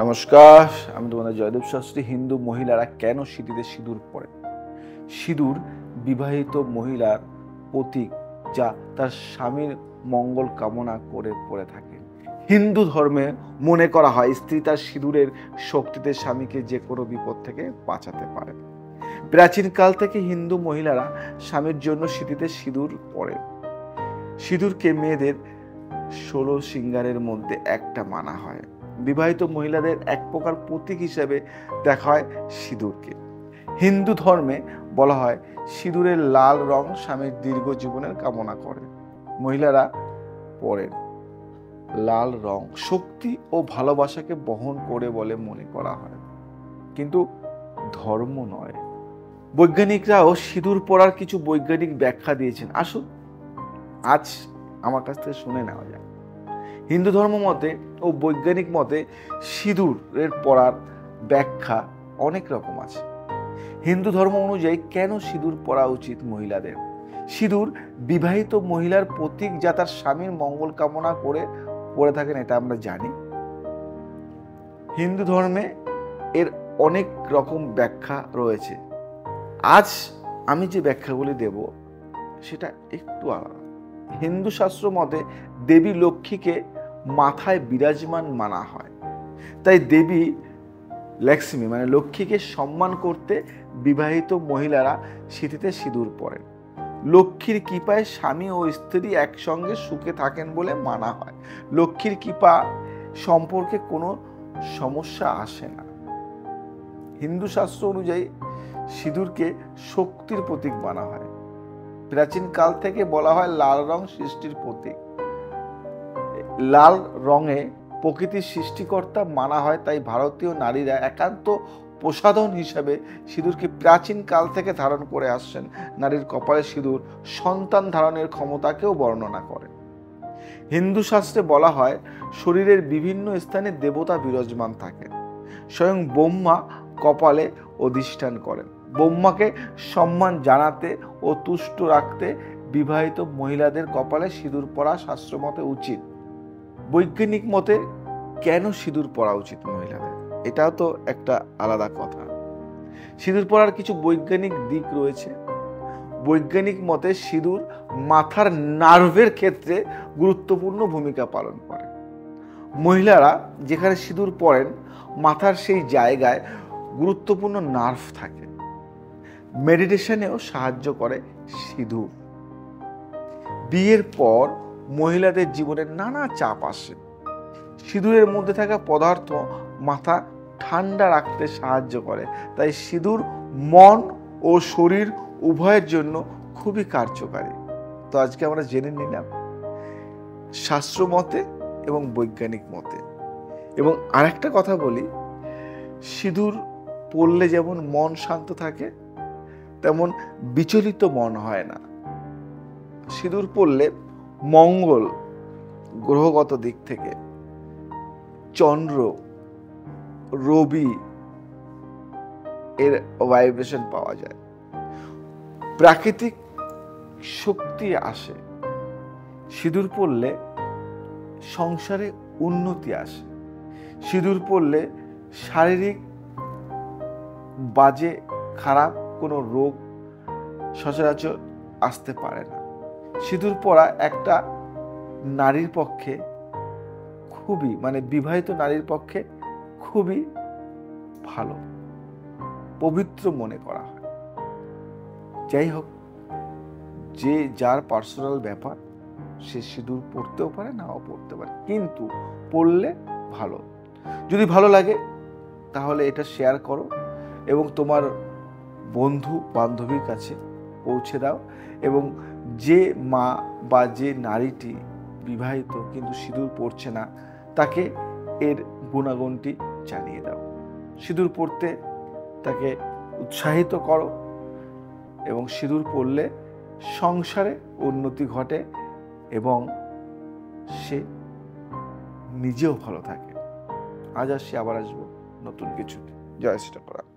নমস্কার, আমি তোমাদের জয়দেব শাস্ত্রী। হিন্দু মহিলারা কেন সিঁথিতে সিঁদুর পরে? সিঁদুর বিবাহিত মহিলার প্রতীক, যা তার স্বামীর মঙ্গল কামনা করে পরে থাকে। হিন্দু ধর্মে মনে করা হয় স্ত্রী তার সিঁদুরের শক্তিতে স্বামীকে যে কোনো বিপদ থেকে বাঁচাতে পারে। প্রাচীনকাল থেকে হিন্দু মহিলারা স্বামীর জন্য সিঁথিতে সিঁদুর পরে। সিঁদুরকে মেয়েদের 16 সিঙ্গারের মধ্যে একটা মানা হয়। বিবাহিত মহিলাদের এক প্রকার প্রতীক হিসেবে দেখা হয় সিঁদুরকে। হিন্দু ধর্মে বলা হয় সিঁদুরের লাল রং স্বামীর দীর্ঘ জীবনের কামনা করে। মহিলারা পরেন লাল রং শক্তি ও ভালোবাসাকে বহন করে বলে মনে করা হয়, কিন্তু ধর্ম নয়। বৈজ্ঞানিকরাও সিঁদুর পরার কিছু বৈজ্ঞানিক ব্যাখ্যা দিয়েছেন। আসুন আজ আমার কাছ থেকে শুনে নেওয়া যায়। হিন্দু ধর্ম মতে ও বৈজ্ঞানিক মতে সিঁদুরের পরার ব্যাখ্যা অনেক রকম আছে। হিন্দু ধর্ম অনুযায়ী কেন সিঁদুর পরা উচিত মহিলাদের? সিঁদুর বিবাহিত মহিলার প্রতীক, যা তার স্বামীর মঙ্গল কামনা করে পরে থাকেন, এটা আমরা জানি। হিন্দু ধর্মে এর অনেক রকম ব্যাখ্যা রয়েছে। আজ আমি যে ব্যাখ্যাগুলি দেব সেটা একটু আলাদা। হিন্দু শাস্ত্র মতে দেবী লক্ষ্মীকে মাথায় বিরাজমান মানা হয়, তাই দেবী লক্ষ্মী মানে লক্ষ্মীকে সম্মান করতে বিবাহিত মহিলারা সিঁথিতে সিঁদুর পরেন। লক্ষ্মীর কৃপায় স্বামী ও স্ত্রী একসঙ্গে সুখে থাকেন বলে মানা হয়। লক্ষ্মীর কৃপা সম্পর্কে কোনো সমস্যা আসে না। হিন্দু শাস্ত্র অনুযায়ী সিঁদুরকে শক্তির প্রতীক মানা হয়। প্রাচীন কাল থেকে বলা হয় লাল রং সৃষ্টির প্রতীক। লাল রঙে প্রকৃতির সৃষ্টিকর্তা মানা হয়, তাই ভারতীয় নারীরা একান্ত প্রসাধন হিসেবে সিঁদুরকে প্রাচীন কাল থেকে ধারণ করে আসছেন। নারীর কপালে সিঁদুর সন্তান ধারণের ক্ষমতাকেও বর্ণনা করে। হিন্দু শাস্ত্রে বলা হয় শরীরের বিভিন্ন স্থানে দেবতা বিরাজমান থাকেন। স্বয়ং ব্রহ্মা কপালে অধিষ্ঠান করেন। ব্রহ্মাকে সম্মান জানাতে ও তুষ্ট রাখতে বিবাহিত মহিলাদের কপালে সিঁদুর পরা শাস্ত্রমতে উচিত। বৈজ্ঞানিক মতে কেন সিঁদুর পরা উচিত মহিলাদের, এটাও তো একটা আলাদা কথা। সিঁদুর পরার কিছু বৈজ্ঞানিক দিক রয়েছে। বৈজ্ঞানিক মতে সিঁদুর মাথার নার্ভের ক্ষেত্রে গুরুত্বপূর্ণ ভূমিকা পালন করে। মহিলারা যেখানে সিঁদুর পরেন মাথার সেই জায়গায় গুরুত্বপূর্ণ নার্ভ থাকে। মেডিটেশনেও সাহায্য করে সিঁদুর। বিয়ের পর মহিলাদের জীবনে নানা চাপ আসে। সিঁদুরের মধ্যে থাকা পদার্থ মাথা ঠান্ডা রাখতে সাহায্য করে, তাই সিঁদুর মন ও শরীর উভয়ের জন্য খুবই কার্যকারী। তো আজকে আমরা জেনে নিলাম শাস্ত্র মতে এবং বৈজ্ঞানিক মতে। এবং আরেকটা কথা বলি, সিঁদুর পরলে যেমন মন শান্ত থাকে, তেমন বিচলিত মন হয় না। সিঁদুর পরলে মঙ্গল গ্রহগত দিক থেকে, চন্দ্র, রবি এর ভাইব্রেশন পাওয়া যায়, প্রাকৃতিক শক্তি আসে। সিঁদুর পরলে সংসারে উন্নতি আসে। সিঁদুর পরলে শারীরিক বাজে খারাপ কোনো রোগ সচরাচর আসতে পারে না। সিঁদুর পরা একটা নারীর পক্ষে খুবই বিবাহিত নারীর পক্ষে খুবই ভালো, পবিত্র মনে করা হয়। যাই হোক, যে যার পার্সোনাল ব্যাপার, সে সিঁদুর পরতেও পারে নাও পরতে পারে, কিন্তু পরলে ভালো। যদি ভালো লাগে তাহলে এটা শেয়ার করো এবং তোমার বন্ধু বান্ধবীর কাছে পৌঁছে দাও। এবং যে মা বা যে নারীটি বিবাহিত কিন্তু সিঁদুর পরছে না, তাকে এর গুণাগুণটি জানিয়ে দাও। সিঁদুর পরতে তাকে উৎসাহিত করো এবং সিঁদুর পরলে সংসারে উন্নতি ঘটে এবং সে নিজেও ভালো থাকে। আজ আসছি, আবার আসবো নতুন কিছু। জয় শ্রী রাম।